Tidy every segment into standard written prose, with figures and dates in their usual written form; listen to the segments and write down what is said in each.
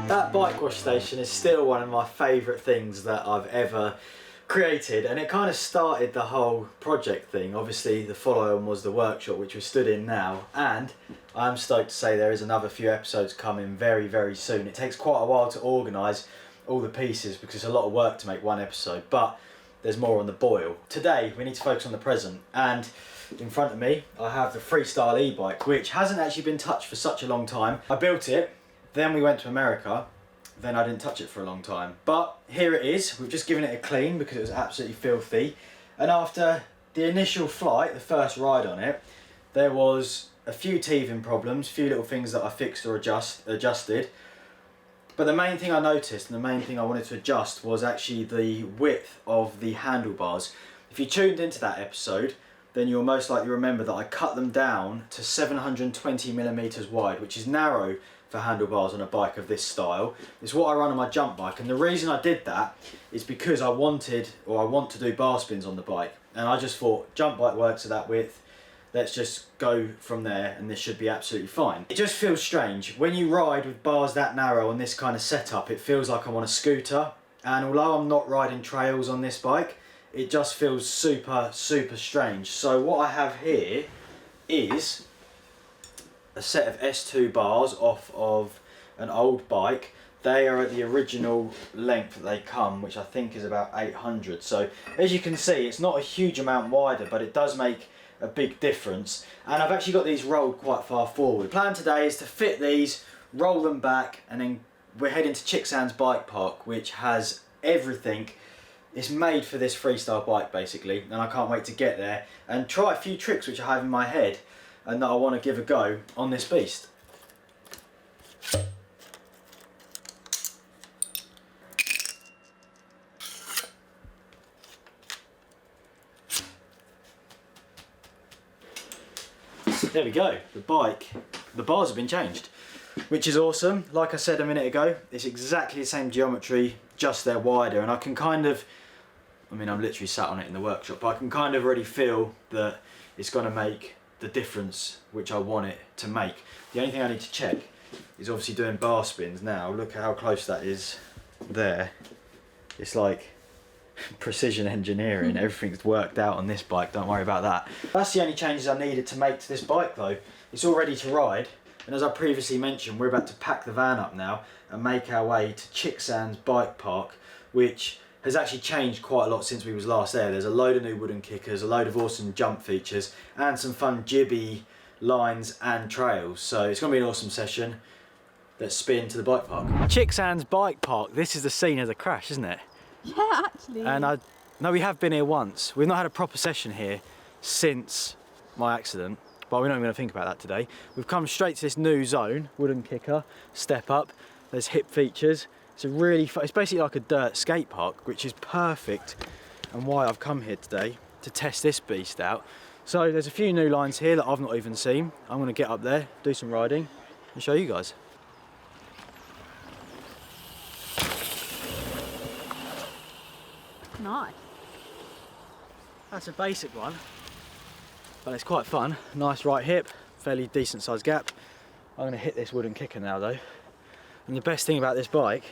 That bike wash station is still one of my favourite things that I've ever created, and it kind of started the whole project thing. Obviously the follow-on was the workshop, which we're stood in now, and I'm stoked to say there is another few episodes coming very soon. It takes quite a while to organise all the pieces because it's a lot of work to make one episode, but there's more on the boil. Today we need to focus on the present, and in front of me I have the Freestyle e-bike, which hasn't actually been touched for such a long time. I built it, then we went to America, then I didn't touch it for a long time. But here it is. We've just given it a clean because it was absolutely filthy. And after the initial flight, the first ride on it, there was a few teething problems, a few little things that I fixed or adjusted. But the main thing I noticed and the main thing I wanted to adjust was actually the width of the handlebars. If you tuned into that episode, then you'll most likely remember that I cut them down to 720mm wide, which is narrow for handlebars on a bike of this style. It's what I run on my jump bike, and the reason I did that is because I want to do bar spins on the bike, and I just thought jump bike works at that width, let's just go from there and this should be absolutely fine. It just feels strange when you ride with bars that narrow on this kind of setup. It feels like I'm on a scooter, and although I'm not riding trails on this bike, it just feels super strange. So what I have here is a set of S2 bars off of an old bike. They are at the original length that they come, which I think is about 800. So as you can see, it's not a huge amount wider, but it does make a big difference. And I've actually got these rolled quite far forward. The plan today is to fit these, roll them back, and then we're heading to Chicksands bike park, which has everything. It's made for this freestyle bike basically, and I can't wait to get there and try a few tricks which I have in my head and that I want to give a go on this beast. There we go, the bike. The bars have been changed, which is awesome. Like I said a minute ago, it's exactly the same geometry, just they're wider, and I can kind of, I mean I'm literally sat on it in the workshop, but I can kind of already feel that it's going to make the difference which I want it to make. The only thing I need to check is obviously doing bar spins now. Look at how close that is there. It's like precision engineering. Everything's worked out on this bike, don't worry about that. That's the only changes I needed to make to this bike though. It's all ready to ride, and as I previously mentioned, we're about to pack the van up now and make our way to Chicksands bike park, which has actually changed quite a lot since we was last there. There's a load of new wooden kickers, a load of awesome jump features, and some fun jibby lines and trails. So it's going to be an awesome session. Let's spin to the bike park. Chicksands bike park. This is the scene of the crash, isn't it? Yeah, actually. And I know we have been here once. We've not had a proper session here since my accident, but we're not even going to think about that today. We've come straight to this new zone, wooden kicker, step up. There's hip features. It's a really it's basically like a dirt skate park, which is perfect, and why I've come here today to test this beast out. So there's a few new lines here that I've not even seen. I'm going to get up there, do some riding, and show you guys. Nice. That's a basic one, but it's quite fun. Nice right hip, fairly decent sized gap. I'm going to hit this wooden kicker now though. And the best thing about this bike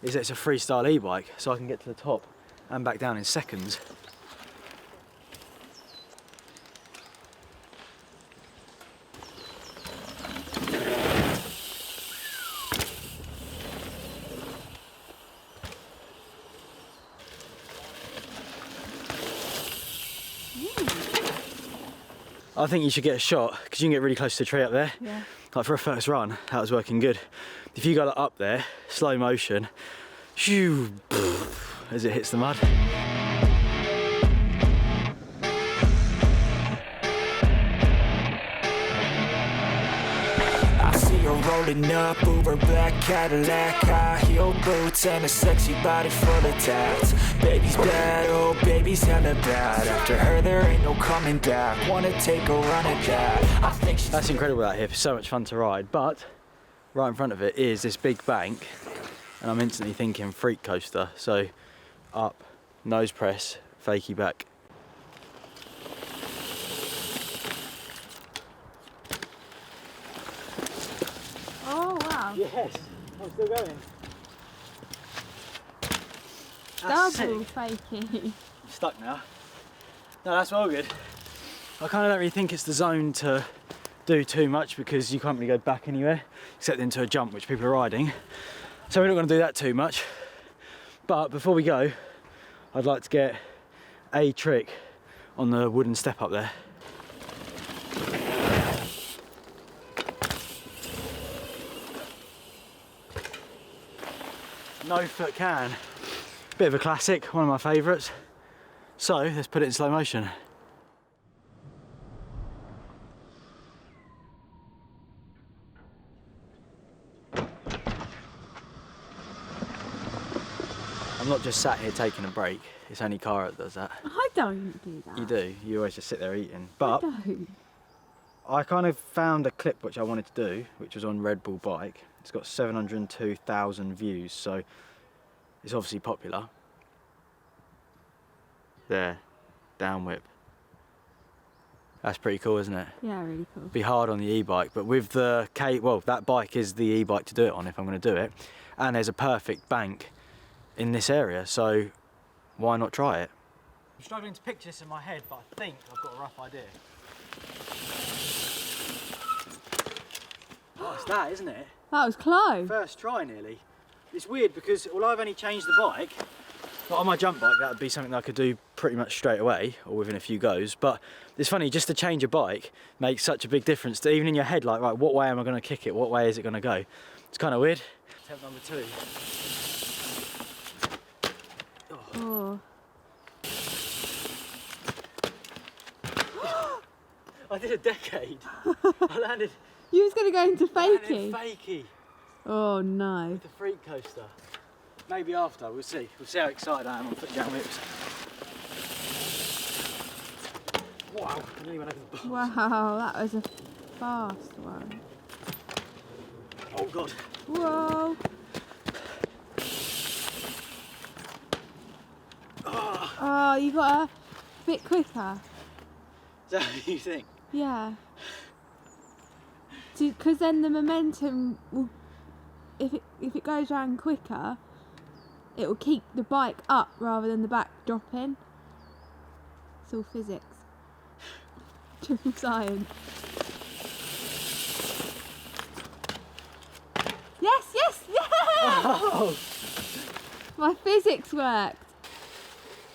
is that it's a freestyle e-bike, so I can get to the top and back down in seconds. I think you should get a shot because you can get really close to the tree up there. Yeah. Like for a first run, that was working good. If you go like up there, slow motion, shoo, as it hits the mud. I see you rolling up, Uber black Cadillac, high heel boots and a sexy body full of tats. Baby's bad, oh baby's hella bad. After her there ain't no coming back. Wanna take a run at that. I think she's... That's incredible, that hip. It's so much fun to ride, but right in front of it is this big bank, and I'm instantly thinking freak coaster. So up, nose press, fakie back. Oh wow. Yes. Oh, still going. Double fakie. Stuck now. No, that's well good. I kind of don't really think it's the zone to do too much because you can't really go back anywhere except into a jump which people are riding. So we're not going to do that too much. But before we go, I'd like to get a trick on the wooden step up there. No foot can. Bit of a classic, one of my favourites. So let's put it in slow motion. I'm not just sat here taking a break, it's only Cara that does that. I don't do that. You do, you always just sit there eating. But I don't. I kind of found a clip which I wanted to do, which was on Red Bull Bike. It's got 702,000 views, so it's obviously popular. There, down whip. That's pretty cool, isn't it? Yeah, really cool. Be hard on the e-bike, but with the well, that bike is the e-bike to do it on if I'm going to do it. And there's a perfect bank in this area, so why not try it? I'm struggling to picture this in my head, but I think I've got a rough idea. Oh, it's that, isn't it? That was close. First try nearly. It's weird because although I've only changed the bike, but on my jump bike that would be something that I could do pretty much straight away or within a few goes, but it's funny, just to change a bike makes such a big difference to even in your head, like, right, what way am I going to kick it, what way is it going to go? It's kind of weird. Attempt number 2. Oh. I did a decade. I landed. You was going to go into fakie. Fakie. Oh no. With the freak coaster. Maybe after, we'll see. We'll see how excited I am on foot down whips. Wow, I nearly went over the bars. Wow, that was a fast one. Oh god. Whoa. Oh, you got a bit quicker. Is that what you think? Yeah. Because then the momentum will, if it goes round quicker, it will keep the bike up rather than the back dropping. It's all physics. Triple science. Yes, yes, yes! Oh. My physics worked.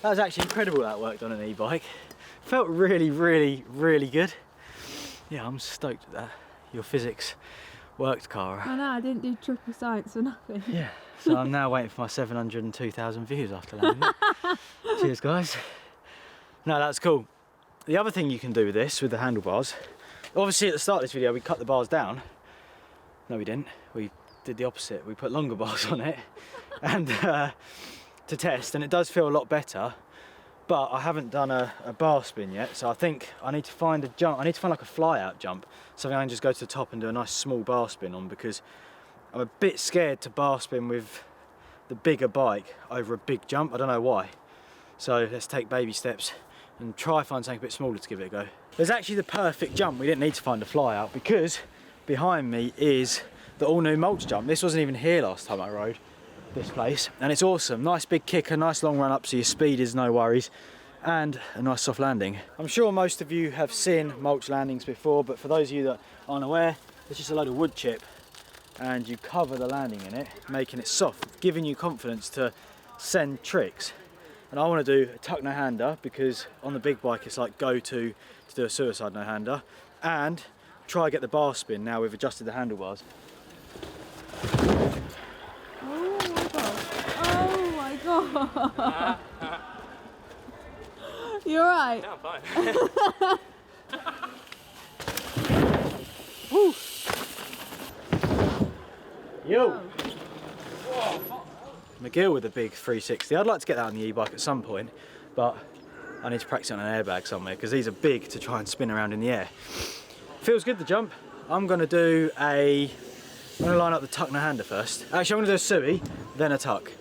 That was actually incredible that worked on an e-bike. Felt really, really, really good. Yeah, I'm stoked with that. Your physics worked, Cara. I know, I didn't do triple science for nothing. Yeah, so I'm now waiting for my 702,000 views after landing it. Cheers, guys. No, that's cool. The other thing you can do with this, with the handlebars, obviously at the start of this video we cut the bars down. No, we didn't. We did the opposite. We put longer bars on it and to test, and it does feel a lot better. But I haven't done a bar spin yet, so I think I need to find a jump. I need to find like a fly out jump, something I can just go to the top and do a nice small bar spin on, because I'm a bit scared to bar spin with the bigger bike over a big jump. I don't know why. So let's take baby steps and try find something a bit smaller to give it a go. There's actually the perfect jump. We didn't need to find a fly out because behind me is the all new mulch jump. This wasn't even here last time I rode this place, and it's awesome. Nice big kicker, nice long run up so your speed is no worries, and a nice soft landing. I'm sure most of you have seen mulch landings before, but for those of you that aren't aware, it's just a load of wood chip and you cover the landing in it, making it soft, giving you confidence to send tricks. And I want to do a tuck no-hander because on the big bike it's like go-to to do a suicide no-hander, and try get the bar spin now we've adjusted the handlebars. Oh, you alright? Yeah, I'm fine. Woo! Yo! McGill with a big 360. I'd like to get that on the e-bike at some point, but I need to practice on an airbag somewhere because these are big to try and spin around in the air. Feels good, the jump. I'm going to line up the tuck no-hander first. Actually, I'm going to do a sui, then a tuck.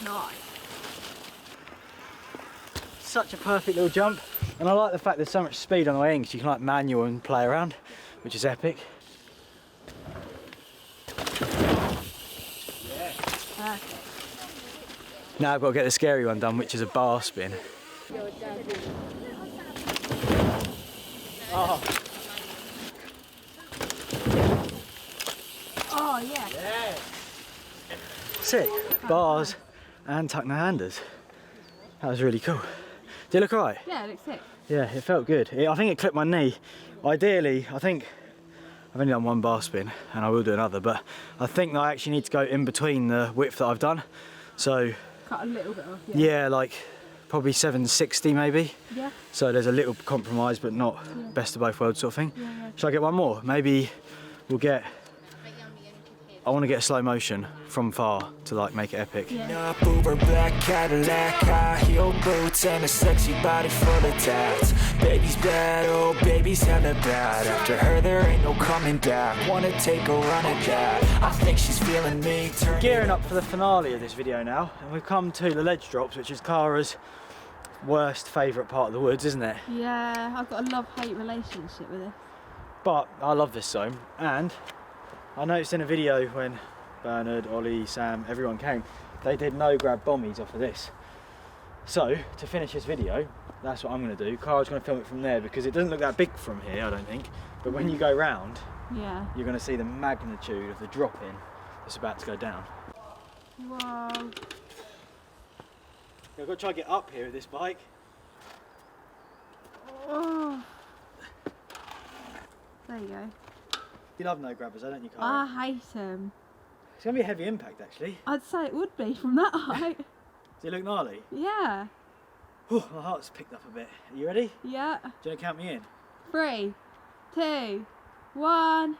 Nice. Such a perfect little jump, and I like the fact there's so much speed on the way in because you can like manual and play around. which is epic. Perfect. Now I've got to get the scary one done, which is a bar spin. Oh, Oh yeah. yeah. Sick. Bars and tuck no handers. That was really cool. Did it look alright? Yeah, it looks sick. Yeah, it felt good. I think it clipped my knee. Ideally, I think I've only done one bar spin and I will do another, but I think that I actually need to go in between the width that I've done. So Cut a little bit off. yeah, like probably 760 maybe. Yeah. So there's a little compromise, but not best of both worlds sort of thing. Yeah, yeah. Shall I get one more? Maybe we'll get, I want to get slow motion from far to like make it epic. Yeah. Up over black Cadillac, high heel boots and a sexy body full of tats. Baby's bad, oh baby's hella bad. After her there ain't no coming back. Wanna take a run at that. I think she's feeling me. Gearing up for the finale of this video now, and we've come to the ledge drops, which is Cara's worst favourite part of the woods, isn't it? Yeah, I've got a love-hate relationship with it. But I love this zone, and I noticed in a video when Bernard, Ollie, Sam, everyone came, they did no grab bombies off of this. So to finish this video, that's what I'm going to do. Cara's going to film it from there because it doesn't look that big from here, I don't think. But when you go round, Yeah. you're going to see the magnitude of the drop in that's about to go down. Wow. I've got to try to get up here with this bike. Oh. There you go. You love no grabbers, don't you, Cara? I hate them. It's going to be a heavy impact, actually. I'd say it would be from that height. Does it look gnarly? Yeah. Whew, my heart's picked up a bit. Are you ready? Yeah. Do you want to count me in? 3, 2, 1,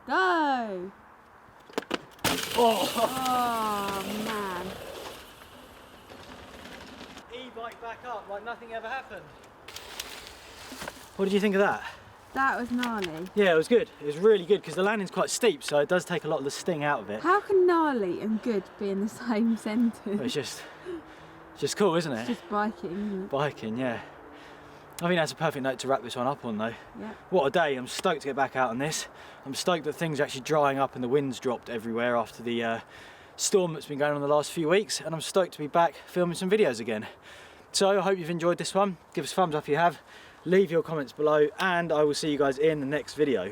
go! Oh! Oh man. E-bike back up like nothing ever happened. What did you think of that? That was gnarly. Yeah, it was good. It was really good because the landing's quite steep, so it does take a lot of the sting out of it. How can gnarly and good be in the same sentence? But it's just cool, isn't it? It's just biking, isn't it? Biking, yeah. I think that's a perfect note to wrap this one up on, though. Yeah. What a day. I'm stoked to get back out on this. I'm stoked that things are actually drying up and the wind's dropped everywhere after the storm that's been going on the last few weeks, and I'm stoked to be back filming some videos again. So I hope you've enjoyed this one. Give us a thumbs up if you have. Leave your comments below, and I will see you guys in the next video.